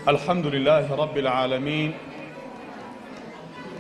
الحمد لله رب العالمين.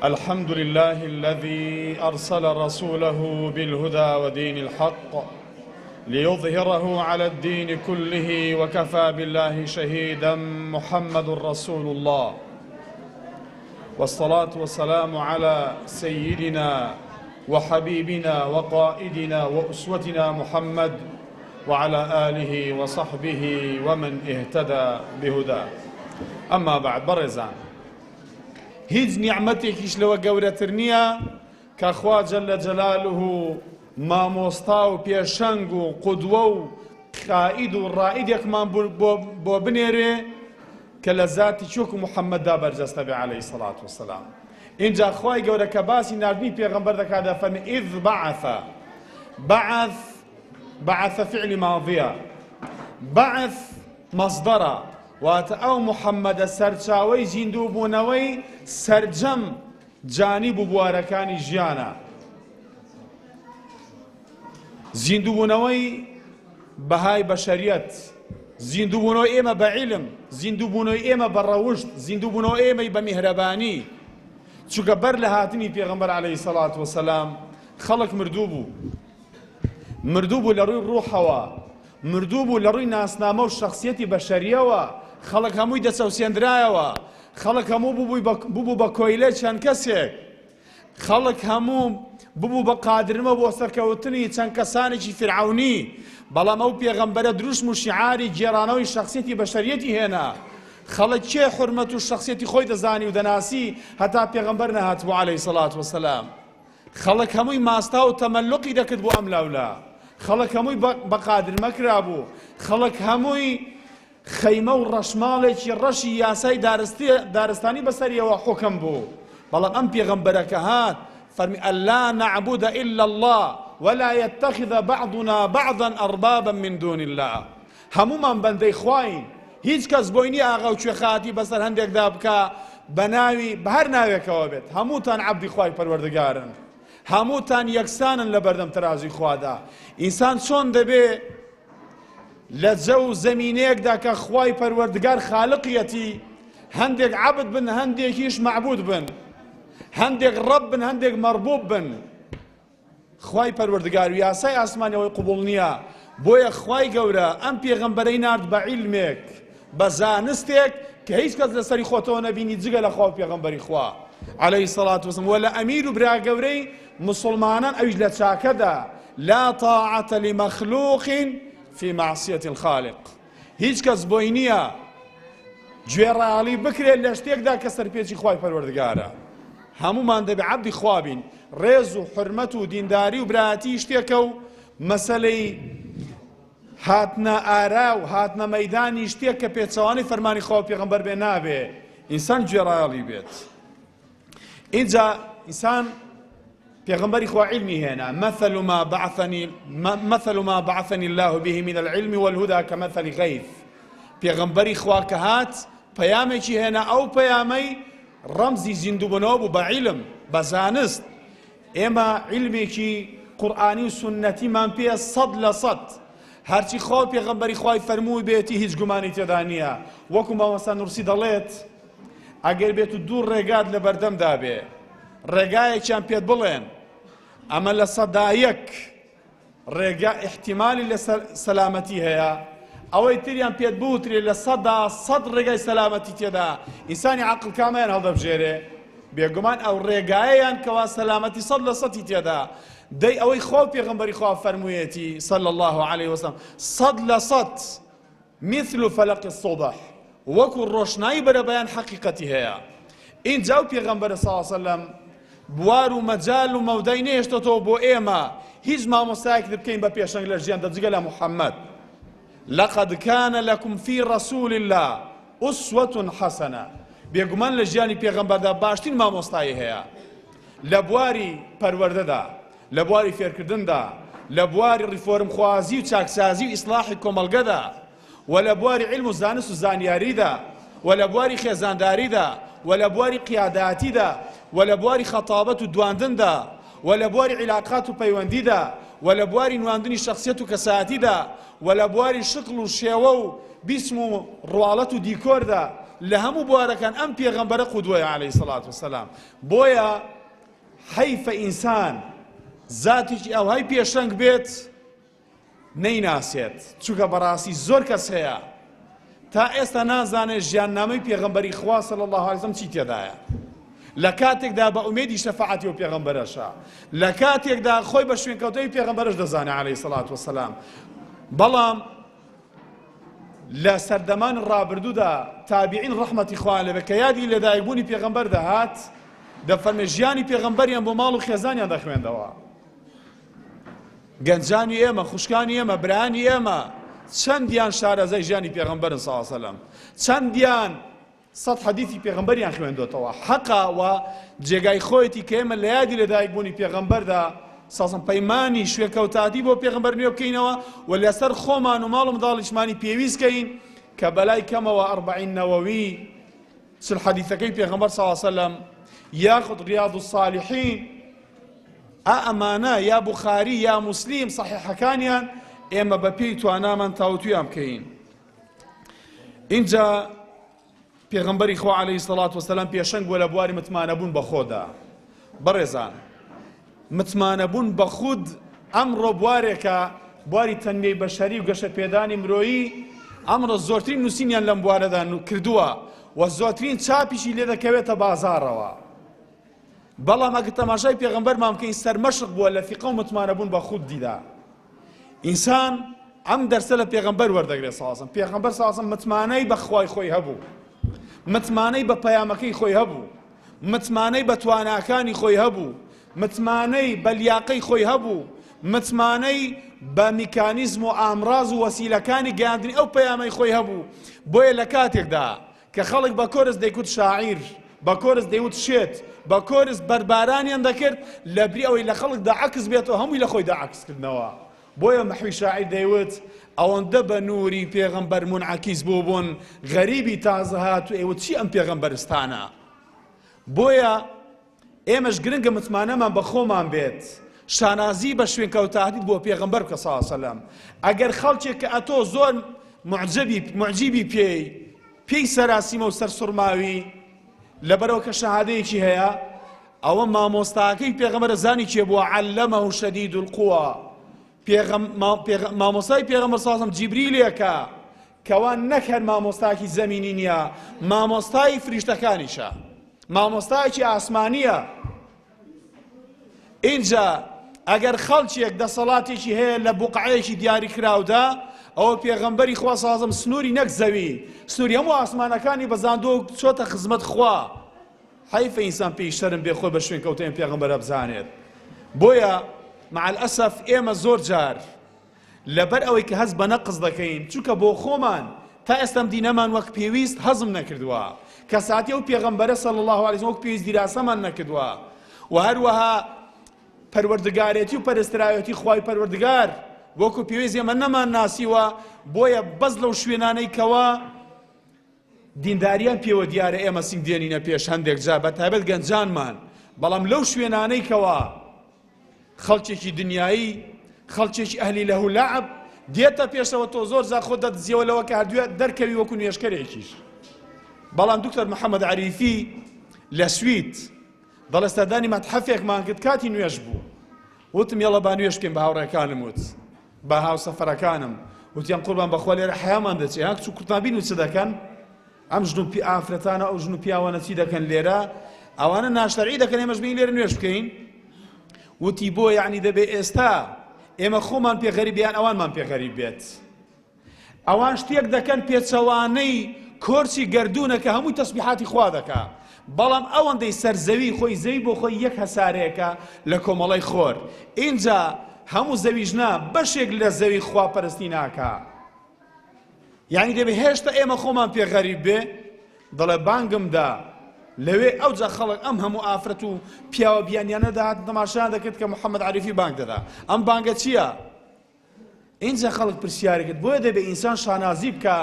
الحمد لله الذي أرسل رسوله بالهدى ودين الحق ليظهره على الدين كله وكفى بالله شهيدا. محمد رسول الله، والصلاة والسلام على سيدنا وحبيبنا وقائدنا وأسوتنا محمد وعلى آله وصحبه ومن اهتدى بهداه. أما بعد، بەڕێزان، هیچ نیعمەتێکیش لەوە گەورەتر نییە کە خوا جەلە جەلالوه مامۆستا و پێشەنگ و قودوە و قائید و ڕائیدێکمان بۆ بنێرێ کە لە ذاتی چۆک و محەممەددا بەرجەستە بێ عەلەیهی سەڵات وەسەلام. اینجا خوای گەورە کە باسی نردنی پێغەمبەر دەکات دەفەرمێ ئیذ بعث فعل ماضیە، بعث مەصدەرە، واتە ئەو محەممەدە سەرچاوەی زیندوو بوونەوەی سەرجەم جانیب و بوارەکانی ژیانە. زیندوو بوونەوەی بەهای بەشەریەت، زیندوو بوونەوەی ئێمە بە عیلم، زیندوو بوونەوەی ئێمە بە ڕەوشت، زیندوو بوونەوەی ئێمەی بە میهرەبانی. چونکە بەر لە هاتنی پێغەمبەر عەلەیهی سەڵات وەسەلام خەڵک مردوو بوو لە ڕووی ڕوحەوە، مردوو بوو لە ڕووی ناسنامە و شەخسیەتی بەشەریەوە، خەڵک هەمووی دەچەوسێنرایەوە، خەڵک هەموو بوو بە کۆیلە چەند کەسێک، خەڵک هەموو بوو بە قادرمە بۆ سەرکەوتنی چەند کەسانێکی فرعەونی. بەڵام ئەو پێغەمبەرە دروشم و شیعاری گێڕانەوەی شەخسیەتی بەشەریەتی هێنا. خەڵک کێ حورمەت و شەخسیەتی خۆی دەزانی و دەناسی هەتا پێغەمبەر نەهاتبوو عەلەیهی سەڵات وەسەلام. خەڵک هەمووی ماستا و تەمەلوقی دەکرد بۆ ئەم لاولا، خەڵک هەمووی بە قادرمە کرابوو، خەڵک هەمووی خەیمە و ڕەشماڵێکی ڕەشی یاسای دارستانی بەسەریەوە حوکم بوو. بەڵام ئەم پێغەمبەرەکە هات فەرمی ئەلا نەعبودە ئیلا الله ولا يتخذ بعضنا بعضا أربابا من دون الله. هەمومان بەندەی خواین، هیچ کەس بۆی نییە ئاغا و کوێخاتی بەسەر هەندێکدا بکە بە ناوی بە هەر ناوێکەوە بێت. هەمووتان عەبدی خوای پەروەردگارن، هەمووتان یەکسانن لە بەردەم تەرازوی خوادا. ئینسان چۆن دەبێ لە جە و زەمینەیەکدا کە خوای پەروەردگار خالقیەتی هەندێک عەبد بن، هەندێکیش مەعبود بن، هەندێک ڕەب بن، هەندێک مەربوب بن. خوای پەروەردگار و یاسای ئاسمانیەوەی قوبوڵ نییە. بۆیە خوای گەورە ئەم پێغەمبەرەی نارد بە عیلمێک، بە زانستێک کە هیچ کەس لەسەری خۆتەوە نەبینی جگە لە خوا و پێغەمبەری خوا عەلەیهی سەڵات وەسەلام. وە لە ئەمیر و برا گەورەی مسلمانان ئەویش لە چاکەدا لا طاعة لمخلوق في معصية الخالق. هیچ کەس بۆی نییە گوێڕایەڵی بکرێت لە شتێکدا کە سەرپێچی خوای پەروەردگارە. هەموومان دەبێ عەبدی خوا بین. ڕێز و حورمەت و دینداری و برایەتی شتێکە و مەسەلەی هاتنە ئارا و هاتنە مەیدانی شتێک کە پێچەوانەی فەرمانی خوا و پێغەمبەر بێ نابێ، ئینسان گوێڕایەڵی بێت. اینجا ئینسان پێغەمبەری خوا عیلمی هێنا. مثل ما بعثني الله به من العلم والهدى كمثل غيث. پێغەمبەری خوا کە هات پەیامێکی هێنا، ئەو پەیامەی ڕەمزی زیندووبوونەوە بوو بە عیلم، بە زانست. ئێمە عیلمێکی قورئانی و سونەتیمان پێیە 100%. هەرچی خوا پێغەمبەری خوای فەرمووی بێتی هیچ گومانی تێدا نییە. وەکو مامۆستا نورسی دەڵێت ئەگەر بێت و دوو ڕێگات لە بەردەمدا بێ، ڕێگایەکیان پێت بڵێن ئەمە لە 100 ڕێگا احتیمالی لە سەلامەتی هەیە، ئەوەی تریان پێت بوترێ لە 100 ڕێگای سەلامەتی تێدا، ئینسانی عەقڵ کامیان هەڵدەبژێرێ؟ بێگومان ئەو ڕێگایەیان کەوا سەلامەتی 100% تێدا. دەی ئەوەی خۆ پێغەمبەری خوا فەرموویەتی صلی الله عليه وسلم 100% مثل فلق الصبح، وەکو ڕۆشنایی بەرەبەیان حەقیقەتی هەیە. اینجا و پێغەمبەر صلی الله عليه وسلم بوار و مەجال و مەودای نێشتەوە بۆ ئێمە هیچ مامۆستایەک بکەین بە پێشەنگ لە ژیاندا جگە لە محەممەد. لقد كان لكم في رسول الله أسوة حسنة. بێگومان لە ژیانی پێغەمبەردا باشترین مامۆستایی هەیە لە بواری پەروەردەدا، لە بواری فێرکردندا، لە بواری ڕیفۆرمخوازی و چاکسازی و ئیسلاحی کۆمەڵگەدا، و لە بواری عیلم و زانست و زانیاریدا، و لە بواری خێزانداریدا، و لە بواری قیاداتیدا، و لە بواری خەتابەت و دواندندا، و لە بواری عیلاقات و پەیوەندیدا، و لە بواری نواندنی شەخسیەت و کەسایەتیدا، و لە بواری شکل و شێوە و بیسم و ڕواڵەت و دیکۆردا، لە هەموو بوارەکان ئەم پێغەمبەرە قودوەیە عەلەیهی سەڵات وسەلام. بۆیە حەیفە ئینسان زاتێکی ئەوهای پێشەنگ بێت نەیناسێت، چونکە بەڕاستی زۆر کەس هەیە تا ئێستا نازانێت ژیاننامەی پێغەمبەری خوا صلی الله علیه وسلم چی تێدایە. لە کاتێکدا بە ئومێدی شەفاعەتی و پێغەمبەرەشە، لە کاتێکدا خۆی بە شوێنکەوتەی پێغەمبەرش دەزانێت عەلەیهی سەڵات وسەلام. بەڵام لە سەردەمان ڕابردوودا تابعین ڕەحمەتی خوا لێبێ کە یادی لەدایکبوونی پێغەمبەر دەهات، دەفەرمێ ژیانی پێغەمبەریان بۆ ماڵ و خێزانیان دەخوێندەوە. گەنجانی ئێمە، خوشکانی ئێمە، برانی ئێمە چەندیان شارەزای ژیانی پێغەمبەرن صلی الله علیه وسلم، چەندیان سەد حەدیثی پێغەمبەریان خوێندوتەوە. حەقا و جێگای خۆیەتی کە ئێمە لە یادی لەدایکبوونی پێغەمبەردا سازم پەیمانی شوێکەوتاتی بۆ پێغەمبەر نوێ بکەینەوە و لەسەر خۆمان و ماڵ و منداڵیشمانی پێویستکەین کە بەلای کەمەوە ئەربعین نەوەوی چل حەدیثەکەی پێغەمبەر صلی الله علیه وسلم یاخود ڕیاض الصالحین ئەمانە یا بوخاری یا موسلیم صحیحەکانیان ئێمە بە پێی توانامان تاوتویان بکەین. اینجا پێغەمبەری خوا عەلەیهی سەڵات وسەلام پێشەنگ بووە لە بواری متمانەبوون بە خۆدا. بەڕێزان، متمانەبوون بە خود ئەمڕۆ بوارێکە، بواری تەنبیەی بەشەری و گەشە پێدانی مرۆیی ئەمڕۆ زۆرترین نووسینیان لەم بوارەدا کردووە و زۆرترین چاپیشی لێ دەکەوێتە بازاڕەوە. بەڵام ئەگە تەماشای پێغەمبەرمان بکەین سەرمەشق بووە لە فیقە و متمانەبوون بە خود دیدا. ئینسان ئەم دەرسە لە پێغەمبەر وەردەگرێت صلی الله علیه وسلم. پێغەمبەر صلی الله علیه وسلم متمانەی بە خوای خۆی هەبوو، متمانەی بە پەیامەکەی خۆی هەبوو، متمانەی بە تواناکانی خۆی هەبوو، متمانەی بە لیاقەی خۆی هەبوو، متمانەی بە میکانیزم و ئامراز و وەسیلەکانی گەیاندنی ئەو پەیامەی خۆی هەبوو. بۆیە لە کاتێکدا کە خەڵک بە کۆرس دەیگوت شاعیر، بە کۆرس دەیوت شێت، بە کۆرس بەربارانیان دەکرد لەبری ئەوەی لە خەڵکدا عەکس بێتەوە هەمووی لە خۆیدا عەکسکردنەوە. بۆیە مەحوی شاعیر دەیوت ئەوەندە بە نووری پێغەمبەر منعەکیس بوو بوون، غەریبی تازە هاتوو ئێوە چی ئەم پێغەمبەرستانە. بۆیە ئێمەش گرنگە متمانەمان بە خۆمان بێت، شانازی بە شوێنکەوتاتیت بۆ پێغەمبەر بکە صلی الله علیه وسلم. ئەگەر خەڵکێک کە ئەتۆ زۆر معجبی پێی سەراسیمە و سەرسوڕماوی لەبەرەوە کە شەهادەیەکی هەیە، ئەوە مامۆستاکەی پێغەمبەر زانی چێ بووە عەلەمەهو شەدید القووە. مامۆستای پێغەمبەر صلی الله علیه وسلم جیبریلێکە کەوان نەک هەر مامۆستاکی زەمینی نییە، مامۆستای فریشتەکانیشە، مامۆستایەکی ئاسمانیە. اینجا ئەگەر خەڵکێک دەسەڵاتێکی هەیە لە بوقعەیەکی دیاری کراودا، ئەوە پێغەمبەری خوا صلی الله علیه وسلم سنووری نەک زەوی، سنووری هەموو ئاسمانەکانی بەزاندووە و چۆتە خزمەت خوا. حەیفە ئینسان پێی شەرم بێ خۆی بە شوێنکەوتەی پێغەمبەرە بزانێت. بۆیە مع الأسف ئێمە زۆر جار لەبەر ئەوەی کە هەست بە نەقز دەکەین، چونکە بۆ خۆمان تا ئێستام دینەمان وەک پێویست هەزم نەکردووە، کەساتی ئەو پێغەمبەرە صلی الله علیه وسلم وەک پێویست دیراسەمان نەکردووە، و هەروەها پەروەردگارێتی و پەرسترایەتی خوای پەروەردگار وەکو پێویست ئێمە نەمان ناسیوە. بۆیە بەس لەو شوێنانەی کەوە دینداریان پێوە دیارە ئێمە سنگ دێنینە پێش هەندێک جار بە تایبەت گەنجانمان، بەڵام لەو شوێنانەی کەوە خەڵکێکی دنیایی، خەڵکێکی ئەهلی لەهو لەعب دێتە پێشەوە، تۆ زۆر زار خۆت دەدزیەوە لەوە کە هەردووە دەرکەوی وەکو نوێشکەرێکیش. بەڵام دکتۆر محەممەد عەریفی لە سوید دەڵێستادانی مەتحەفێکمان کرد کاتی نوێژ بوو، وتم یەڵە با نوێژ بکەین بە هاوڕێکانم، وت بە هاوسەفەرەکانم، وتیان قوربان بەخوا لێرە حەیامان دەچێت، هەک چوو کورتابین و چ دەکەن ئەم ژن و ئافرەتانە ئەو ژن و پیاوانە چی دەکەن لێرە، ئەوانە ناشتەرعی دەکەن، ئێمەش بین لێرە نوێژ بکەین. وتی بۆ یعنی دەبێ ئێستا ئێمە خۆمان پێغەریبیان ئەوانمان پێغەریب بێت. ئەوان شتێک دەکەن پێچەوانەی کۆرسی گەردوونە کە هەمووی تەسبیحاتی خوا دەکا، بەڵام ئەوەندەی سەرزەوی خۆی زەوی بۆ خۆی یەک هەسارەیەکە لە کۆمەڵی خۆر. اینجا هەموو زەویژنا بەشێک لە زەوی خواپەرستی ناکا. یعنی دەبێ هێشتا ئێمە خۆمان پێغەریب بێ، دەڵێ بانگمدا لەوێ ئەوجا خەڵک ئەم هەموو ئافرەت و پیاوە بیانیانە داهات تەماشایان دەکرد کە محەممەد عەریفی بانگ دەدا. ئەم بانگە چییە؟ اینجا خەڵک پرسیاری کرد. بۆیە دەبێ ئینسان شانازی بکە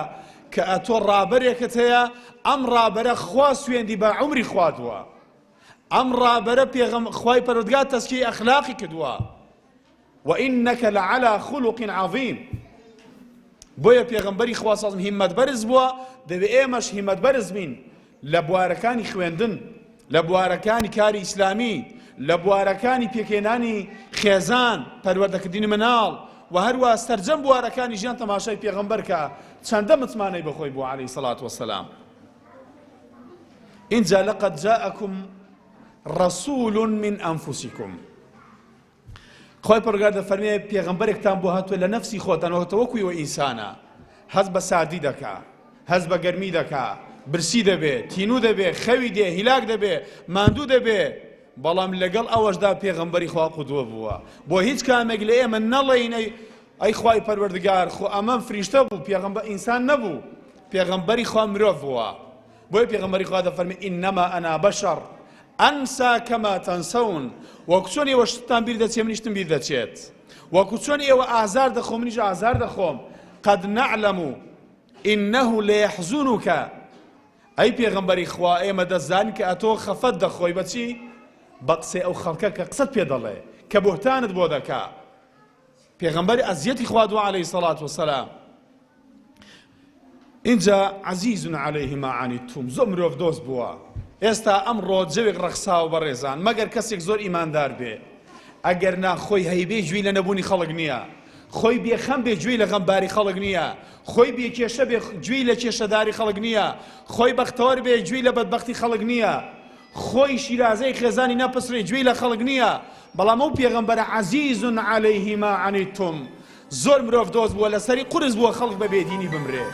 کە ئەتۆ ڕابەرێکت هەیە، ئەم ڕابەرە خوا سوێندی بە عومری خوادووە، ئەم ڕابەرە خوای پەروەردگار تەزکیەی ئەخلاقی کردووە، وئینەکە لەعەلا خولوق عەظیم. بۆیە پێغەمبەری خوا سەڵم هیممەت بەرز بووە دەبێ ئێمەش هیممەت بەرز بین لە بوارەکانی خوێندن لە بوارەکانی کاری ئیسلامی لە بوارەکانی پێکێنانی خێزان پەروەردەکردنی مناڵ و هەروە سەرجەم بوارەکانی ژیان تەماشای پێغەمبەر کە چەندە متمانەی بەخۆی بوو عەلەیهی سەڵات وەسەلام. اینجا لەقەد جاءەکم ڕەسوول من ئەنفوسیکم خۆی پەروەردگار دەفەرمێ پێغەمبەرێکتان بۆ هاتووە لە نەفسی خۆتان وەکوویەوە ئینسانە هەز بە سادی دەکا هەز بە گەرمی دەکا برسی دەبێت تینوو دەبێت خەوی دێ هیلاک دەبێت ماندوو دەبێت بەڵام لەگەڵ ئەوەشدا پێغەمبەری خوا قودوە بووە بۆ هیچ کامێک لە ئێمە نەڵێینەی ئەی خوای پەروەردگار خۆ ئەمەم فریشتە بوو پێغەمبەر ئینسان نەبوو پێغەمبەری خوا مرۆڤ بووە بۆیە پێغەمبەری خوا دەفەرمێ ئینەما ئەنا بەشەر ئەنسا کەما تەنسەون وەکو چۆن ئێوە شتتان بیر دەچێت منیشتم بیر دەچێت وەکو چۆن ئێوە ئازار دەخۆم منیش ئازار دەخۆم قەد نەعلەم ئینەه لەیەحزونک ئەی پێغەمبەری خوا ئێمە دەزانین کە ئەتۆ خەفەت دەخۆی بەچی بە قسەی ئەو خەڵکە کە قسەت پێ دەڵێ کە بۆهتانت بۆ دەکا پێغەمبەری ئەزیەتی خوا دووە عەلەیهی سەڵات وەسەلام. اینجا عەزیز عەلەیه ما عەنیتتوم زۆر مرۆڤ دۆست بووە ئێستا ئەمڕۆ جەوێک ڕەخساوە بەڕێزان مەگەر کەسێک زۆر ئیماندار بێ ئەگەر نا خۆی هەیبێ گوێی لە نەبوونی خەڵک نییە خۆی بێخەم بێ گوێی لە غەمباری خەڵک نییە خۆی بێکێشە بێ گوێی لە کێشەداری خەڵک نییە خۆی بەختەوەر بێ گوێی لە بەدبەختی خەڵک نییە خۆی شیرازەی خێزانی نەپسڕێ گوێی لە خەڵک نییە بەڵام ئەو پێغەمبەرە عەزیز عەلەیه ما عەنیتتوم زۆر مرۆڤ دۆست بووە لەسەری قورس بووە خەڵک بە بێدینی بمرێ